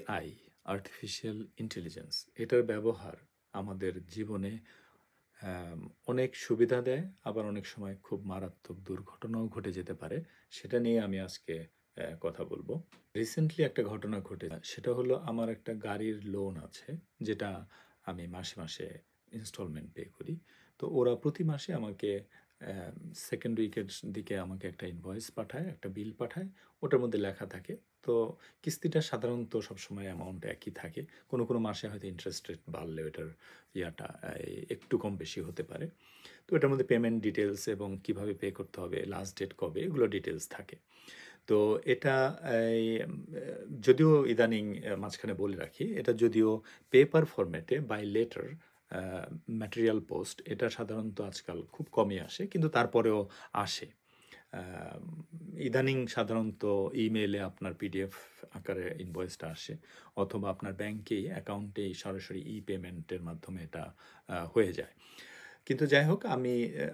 AI, artificial intelligence, এটার ব্যবহার আমাদের জীবনে আম অনেক সুবিধা দেয়, আবার অনেক সময় খুব মারাত্মক দুর্ঘটনাও ঘটে যেতে পারে। সেটা নিয়ে আমি আজকে কথা বলবো। রিসেন্টলি একটা ঘটনা সেটা হলো আমার একটা গাড়ির লোন আছে, যেটা আমি মাসে, মাসে ইনস্টলমেন্ট পে করি। তো ওরা প্রতি মাসে আমাকে অ্যা 2nd উইকের দিকে আমাকে একটা ইনভয়েস পাঠায়, একটা বিল পাঠায়। ওটার মধ্যে লেখা থাকে। তো কিস্তিটা সাধারণত সবসময় অ্যামাউন্ট একই থাকে। কোনো মাসে হয়তো ইন্টারেস্ট রেট বাড়লে ওটার ইয়াটা একটু কম বেশি হতে পারে। তো এটার মধ্যে পেমেন্ট ডিটেইলস এবং কিভাবে পে করতে হবে, লাস্ট ডেট কবে, এগুলো ডিটেইলস থাকে। তো এটা এই যদিও ইদানিং মাঝখানে বলে রাখি, এটা যদিও পেপার ফরম্যাটে বাই লেটার ম্যাটেরিয়াল পোস্ট, এটা সাধারণত আজকাল খুব কমই আসে, কিন্তু তারপরেও আসে। ইদানিং সাধারণত ইমেইলে আপনার পিডিএফ আকারে ইনভয়েসটা আসে, অথবা আপনার ব্যাংকেই অ্যাকাউন্টেই সরাসরি পেমেন্টের মাধ্যমে এটা হয়ে যায়। কিন্তু যাই হোক,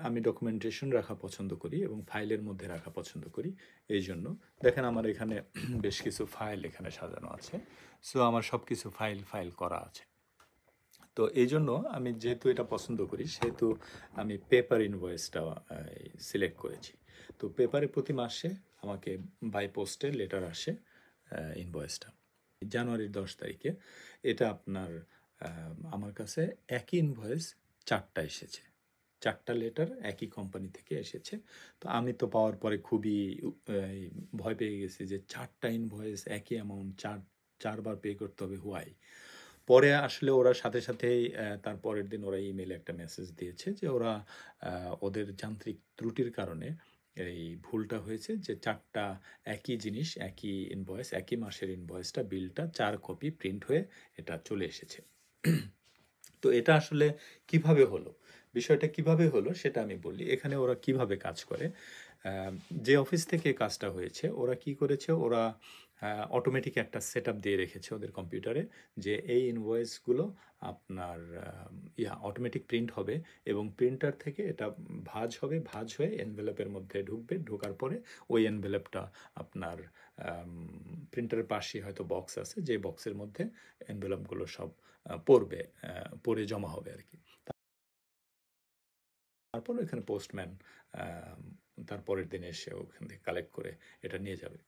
আমি ডকুমেন্টেশন রাখা পছন্দ করি এবং ফাইলের মধ্যে রাখা পছন্দ করি। এইজন্য দেখেন আমার এখানে বেশ কিছু ফাইল এখানে সাজানো আছে। সো আমার সবকিছু ফাইল করা আছে। তো এইজন্য আমি যেহেতু এটা পছন্দ করি, সেহেতু আমি পেপার ইনভয়েসটা সিলেক্ট করেছি। তো পেপারে প্রতি মাসে আমাকে বাই পোস্টে লেটার আসে ইনভয়েসটা। জানুয়ারির 10 তারিখে এটা আপনার আমার কাছে একই ইনভয়েস 4 টা এসেছে। 4 টা লেটার একই কোম্পানি থেকে এসেছে। তো আমি তো পাওয়ার পরে খুবই এই ভয় পেয়ে গেছি যে 4 টা ইনভয়েস একই অ্যামাউন্ট 4 বার পে করতে হবে, হোয়াই? পরে আসলে ওরা সাথে সাথেই তার পরের দিন ওরা ইমেইলে একটা মেসেজ দিয়েছে যে ওরা ওদের যান্ত্রিক ত্রুটির কারণে এই ভুলটা হয়েছে, যে 4 টা একই জিনিস, একই ইনভয়েস, একই মাসের ইনভয়েসটা, বিলটা 4 কপি প্রিন্ট হয়ে এটা চলে এসেছে। তো এটা আসলে কিভাবে হলো? বিষয়টা কিভাবে হলো সেটা আমি বলি। এখানে ওরা কিভাবে কাজ করে? আ যে অফিস থেকে কাজটা হয়েছে, ওরা কি করেছে? ওরা অটোমেটিক একটা সেটআপ দিয়ে রেখেছে ওদের কম্পিউটারে, যে এই ইনভয়েসগুলো আপনার অটোমেটিক প্রিন্ট হবে এবং প্রিন্টার থেকে এটা ভাঁজ হবে, ভাঁজ হয়ে এনভেলপের মধ্যে ঢুকবে। ঢোকার পরে ওই এনভেলপটা আপনার আম প্রিন্টারের পাশেই হয়তো বক্স আছে, যে বক্সের মধ্যে এনভেলপগুলো সব পড়বে, পড়ে জমা হবে আরকি। তারপর ওইখানে পোস্টম্যান তার পরের দিন এসে ওখান থেকে কালেক্ট করে এটা নিয়ে যাবে।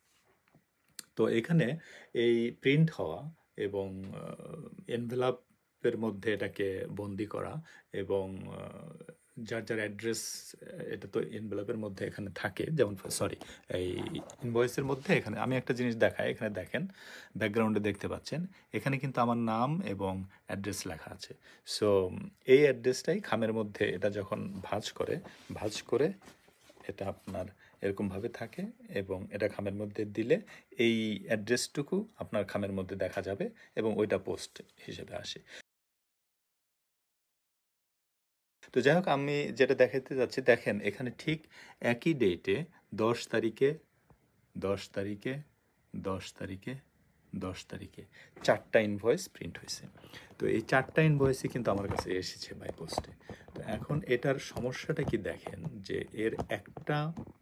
তো এখানে এই প্রিন্ট হওয়া এবং এনভেলপের মধ্যে এটাকে বন্দি করা এবং যার অ্যাড্রেস, এটা তো এনভেলপের মধ্যে এখানে থাকে, যেমন সরি, এই ইনভয়েসের মধ্যে এখানে আমি একটা জিনিস দেখাই। এখানে দেখেন, ব্যাকগ্রাউন্ডে দেখতে পাচ্ছেন, এখানে কিন্তু আমার নাম এবং অ্যাড্রেস লেখা আছে। সো এই অ্যাড্রেসটাই খামের মধ্যে এটা যখন ভাঁজ করে এটা আপনার এরকমভাবে থাকে এবং এটা খামের মধ্যে দিলে এই অ্যাড্রেসটুকু আপনার খামের মধ্যে দেখা যাবে এবং ওইটা পোস্ট হিসেবে আসে। তো যাই হোক, আমি যেটা দেখাতে যাচ্ছি, দেখেন এখানে ঠিক একই ডেটে 10 তারিখে, 10 তারিখে, 10 তারিখে, 10 তারিখে 4 টা ইনভয়েস প্রিন্ট হয়েছে। তো এই 4 টা ইনভয়েসই কিন্তু আমার কাছে এসেছে বাই পোস্টে। তো এখন এটার সমস্যাটা কি দেখেন, যে এর একটা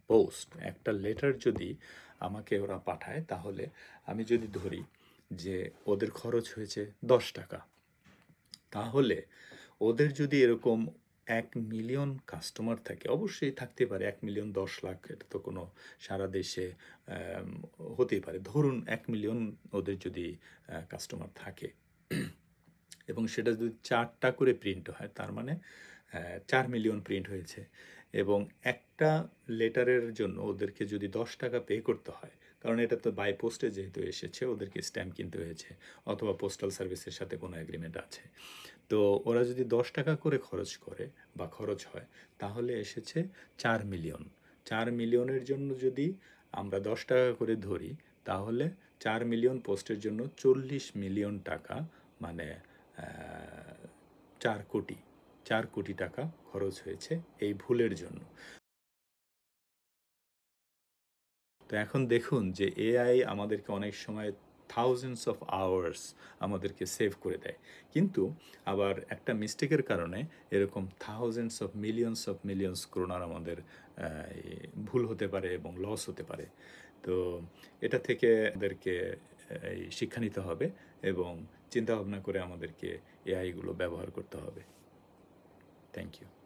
পোস্ট, একটা লেটার যদি আমাকে ওরা পাঠায়, তাহলে আমি যদি ধরি যে ওদের খরচ হয়েছে ৳10, তাহলে ওদের যদি এরকম 1,000,000 কাস্টমার থাকে, অবশ্যই থাকতে পারে 1,000,000, 10,00,000, এটা তো কোনো সারা দেশে অ্যাম হতেই পারে। ধরুন 1,000,000 ওদের যদি কাস্টমার থাকে এবং সেটা যদি 4 টা করে প্রিন্ট হয়, তার মানে 4,000,000 প্রিন্ট হয়েছে এবং একটা লেটারের জন্য ওদেরকে যদি ৳10 পে করতে হয়, কারণ এটা তো বাই পোস্টে যেহেতু এসেছে, ওদেরকে স্ট্যাম্প কিনতে হয়েছে অথবা পোস্টাল সার্ভিসের সাথে কোনো এগ্রিমেন্ট আছে। তো ওরা যদি ৳10 করে খরচ করে বা খরচ হয়, তাহলে এসেছে 4,000,000। 4,000,000-এর জন্য যদি আমরা ৳10 করে ধরি, তাহলে 4,000,000 পোস্টের জন্য ৳40,000,000, মানে 4,000,000,000, ৳4,000,000 খরচ হয়েছে এই ভুলের জন্য। তো এখন দেখুন যে এআই আমাদেরকে অনেক সময় thousands of hours আমাদেরকে সেভ করে দেয়। কিন্তু আবার একটা মিস্টেকের কারণে এরকম thousands of millions ক্রোনার আমাদের ভুল হতে পারে এবং লস হতে পারে। তো এটা থেকে আমাদেরকে এই শিক্ষা নিতে হবে এবং চিন্তাভাবনা করে আমাদেরকে এআইগুলো ব্যবহার করতে হবে। Thank you.